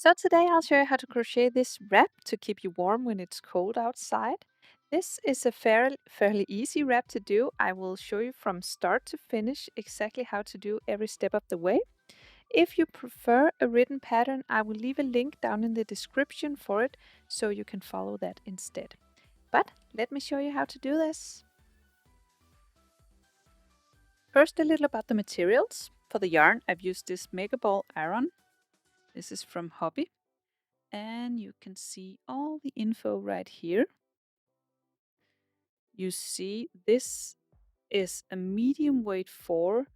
So today I'll show you how to crochet this wrap to keep you warm when it's cold outside. This is a fairly easy wrap to do. I will show you from start to finish exactly how to do every step of the way. If you prefer a written pattern, I will leave a link down in the description for it so you can follow that instead. But let me show you how to do this. First, a little about the materials. For the yarn, I've used this Mega Ball Aran. This is from Hobby. And you can see all the info right here. You see this is a medium weight 4.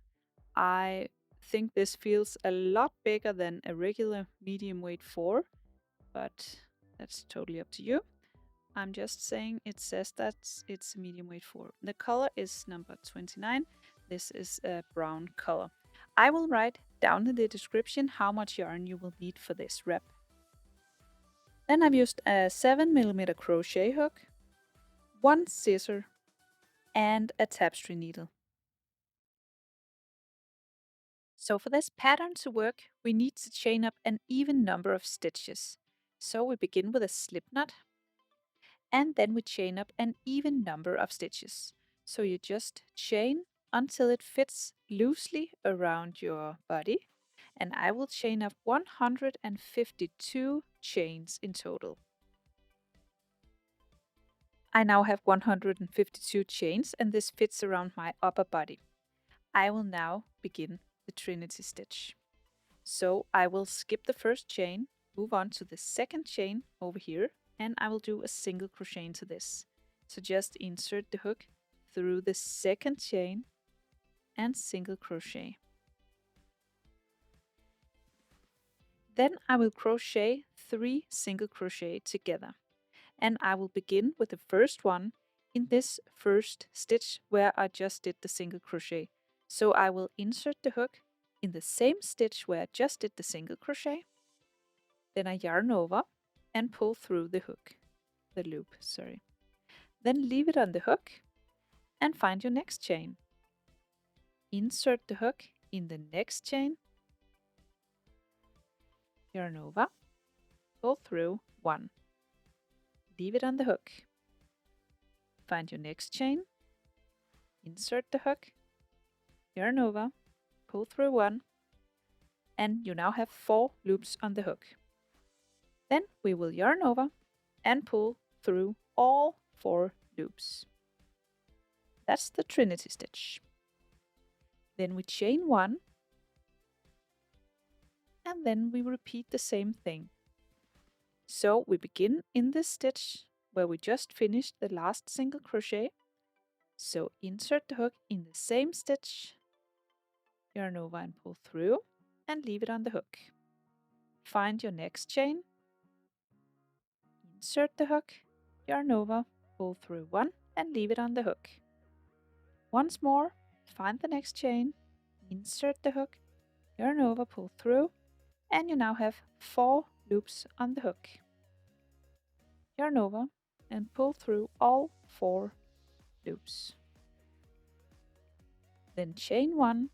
I think this feels a lot bigger than a regular medium weight 4, but that's totally up to you. I'm just saying it says that it's a medium weight 4. The color is number 29. This is a brown color. I will write down in the description how much yarn you will need for this wrap. Then I've used a 7mm crochet hook, 1 scissor, and a tapestry needle. So for this pattern to work, we need to chain up an even number of stitches. So we begin with a slip knot, and then we chain up an even number of stitches. So you just chain until it fits loosely around your body, and I will chain up 152 chains in total. I now have 152 chains, and this fits around my upper body. I will now begin the Trinity Stitch. So I will skip the first chain, move on to the second chain over here, and I will do a single crochet into this. So just insert the hook through the second chain and single crochet. Then I will crochet 3 single crochet together, and I will begin with the first one in this first stitch where I just did the single crochet. So I will insert the hook in the same stitch where I just did the single crochet. Then I yarn over and pull through the loop. Then leave it on the hook and find your next chain. Insert the hook in the next chain, yarn over, pull through 1. Leave it on the hook. Find your next chain, insert the hook, yarn over, pull through 1, and you now have 4 loops on the hook. Then we will yarn over and pull through all 4 loops. That's the Trinity Stitch. Then we chain 1, and then we repeat the same thing. So we begin in this stitch where we just finished the last single crochet. So insert the hook in the same stitch, yarn over and pull through, and leave it on the hook. Find your next chain, insert the hook, yarn over, pull through 1, and leave it on the hook. Once more, find the next chain, insert the hook, yarn over, pull through, and you now have 4 loops on the hook. Yarn over and pull through all 4 loops. Then chain 1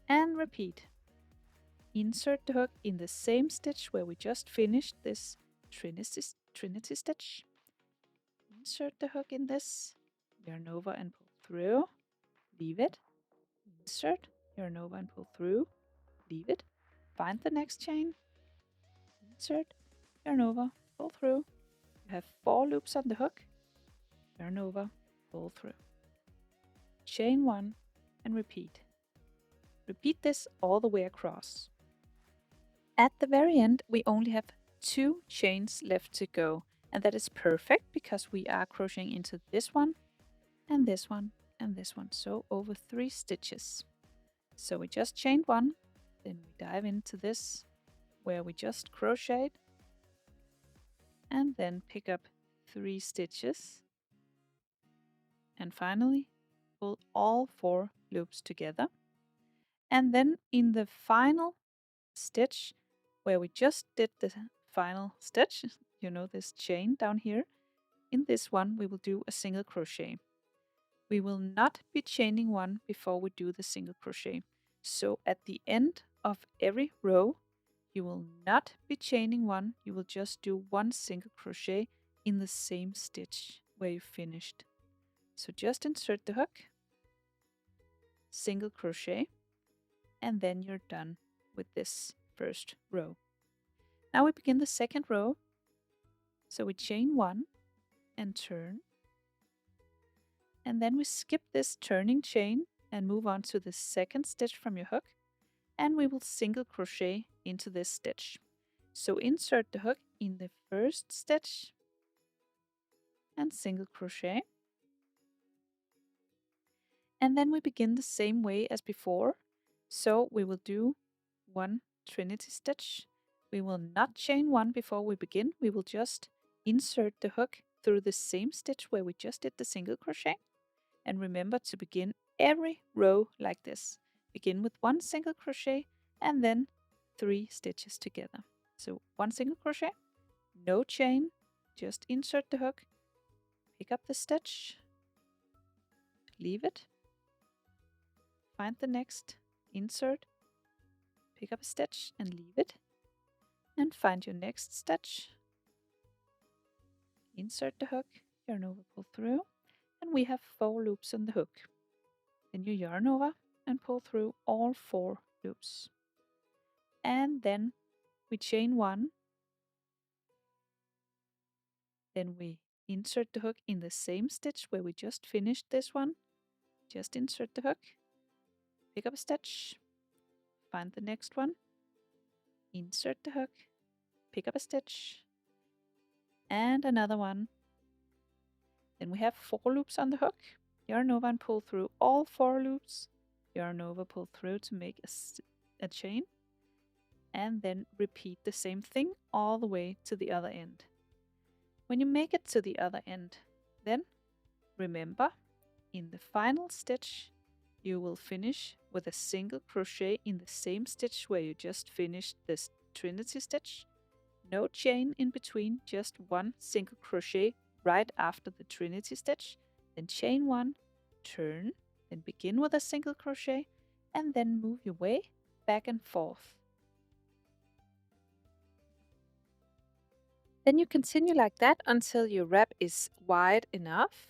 and repeat. Insert the hook in the same stitch where we just finished this Trinity Stitch. Insert the hook in this, yarn over and pull through, leave it, insert, yarn over and pull through, leave it, find the next chain, insert, yarn over, pull through. You have 4 loops on the hook, yarn over, pull through. Chain 1 and repeat. Repeat this all the way across. At the very end, we only have 2 chains left to go, and that is perfect because we are crocheting into this one and this one and this one, so over 3 stitches. So we just chained 1, then we dive into this where we just crocheted, and then pick up 3 stitches, and finally pull all 4 loops together. And then in the final stitch where we just did the final stitch, you know, this chain down here, in this one we will do a single crochet. We will not be chaining 1 before we do the single crochet. So at the end of every row, you will not be chaining one, you will just do one single crochet in the same stitch where you finished. So just insert the hook, single crochet, and then you're done with this first row. Now we begin the second row. So we chain one and turn, and then we skip this turning chain and move on to the second stitch from your hook, and we will single crochet into this stitch. So insert the hook in the first stitch and single crochet, and then we begin the same way as before. So we will do one Trinity stitch. We will not chain one before we begin, we will just insert the hook through the same stitch where we just did the single crochet. And remember to begin every row like this. Begin with one single crochet and then 3 stitches together. So one single crochet, no chain, just insert the hook, pick up the stitch, leave it, find the next, insert, pick up a stitch and leave it, and find your next stitch, insert the hook, yarn over, pull through, and we have 4 loops on the hook. Then you yarn over and pull through all 4 loops. And then we chain one, then we insert the hook in the same stitch where we just finished this one, just insert the hook, pick up a stitch, find the next one, insert the hook, pick up a stitch, and another one. Then we have 4 loops on the hook, yarn over and pull through all 4 loops, yarn over, pull through to make a chain, and then repeat the same thing all the way to the other end. When you make it to the other end, then remember, in the final stitch, you will finish with a single crochet in the same stitch where you just finished this Trinity stitch. No chain in between, just one single crochet right after the Trinity stitch. Then chain one, turn, then begin with a single crochet, and then move your way back and forth. Then you continue like that until your wrap is wide enough,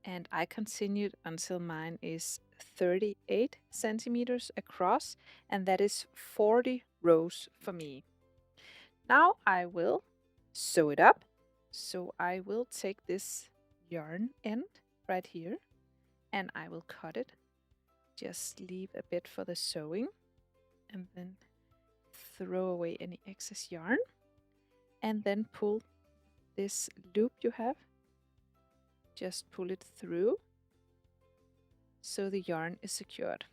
and I continued until mine is 38 centimeters across, and that is 40 rows for me. Now I will sew it up. So I will take this yarn end right here and I will cut it. Just leave a bit for the sewing and then throw away any excess yarn, and then pull this loop you have, just pull it through so the yarn is secured.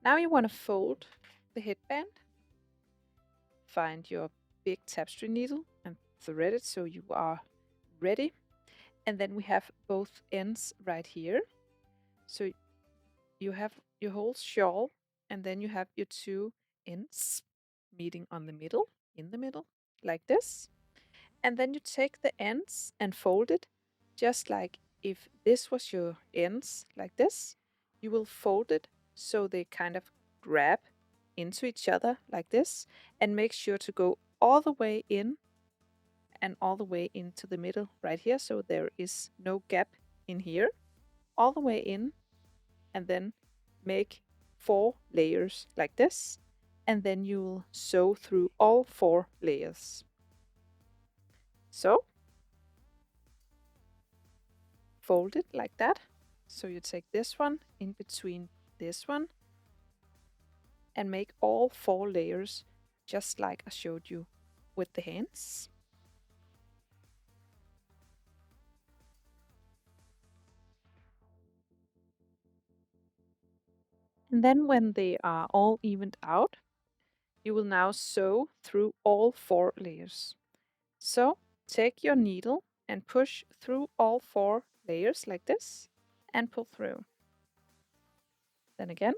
Now you want to fold the headband, find your big tapestry needle and thread it so you are ready. And then we have both ends right here. So you have your whole shawl and then you have your 2 ends meeting on the middle, in the middle, like this. And then you take the ends and fold it just like if this was your ends like this. You will fold it so they kind of grab into each other like this, and make sure to go all the way in and all the way into the middle right here, so there is no gap in here, all the way in, and then make 4 layers like this, and then you will sew through all 4 layers. So fold it like that. So you take this one in between this one and make all 4 layers just like I showed you with the hands. And then when they are all evened out, you will now sew through all 4 layers. So take your needle and push through all 4 layers like this and pull through. Then again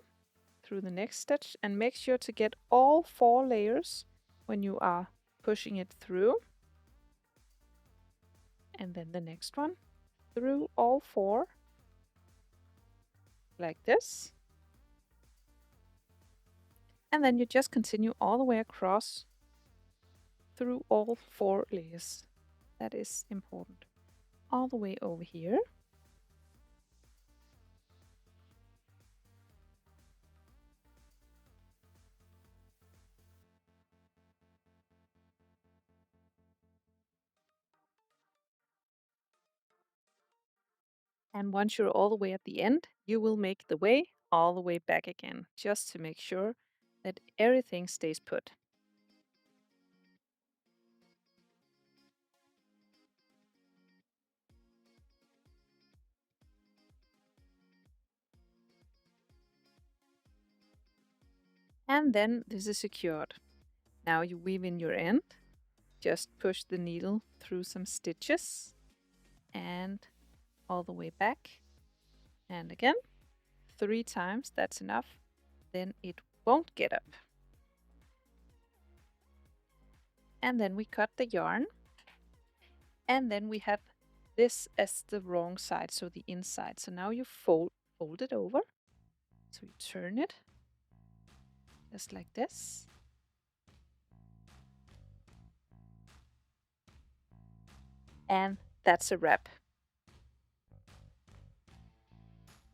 through the next stitch, and make sure to get all 4 layers when you are pushing it through. And then the next one through all 4 like this. And then you just continue all the way across through all 4 layers. That is important. All the way over here. And once you're all the way at the end, you will make the way all the way back again, just to make sure that everything stays put. And then this is secured. Now you weave in your end, just push the needle through some stitches and all the way back. And again, 3 times, that's enough. Then it won't get up. And then we cut the yarn. And then we have this as the wrong side, so the inside. So now you fold it over. So you turn it just like this. And that's a wrap.